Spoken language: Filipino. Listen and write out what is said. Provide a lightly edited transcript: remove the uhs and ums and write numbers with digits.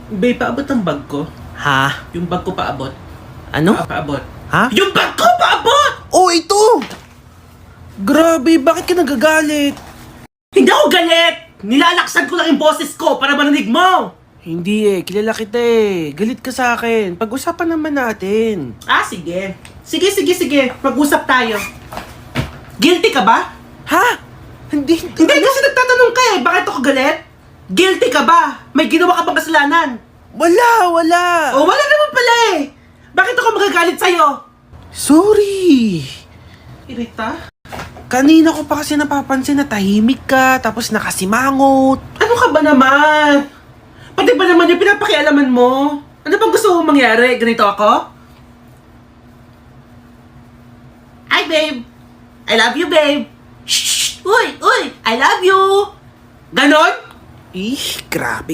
Babe, paabot ang bag ko. Ha? Yung bag ko paabot. Ano? Paabot. Ha? Yung bag ko paabot! Oh, ito! Grabe, bakit ka nagagalit? Hindi ako galit! Nilalaksan ko lang yung boses ko para marinig mo! Hindi kilala kita Galit ka sa akin. Pag-usapan naman natin. Ah, sige. Sige. Mag-usap tayo. Guilty ka ba? Ha? Hindi. Hindi kasi nagtatanong ka Bakit ako galit? Guilty ka ba? May ginawa ka bang kasalanan? Wala. O wala naman pala Bakit ako magagalit sa'yo? Sorry. Irita? Kanina ko pa kasi napapansin na tahimik ka, tapos nakasimangot. Ano ka ba naman? Pati ba naman yung pinapakialaman mo? Ano bang gusto mong mangyari? Ganito ako? Hi, babe! I love you, babe! Shh! Uy! I love you! Ganon? Grabe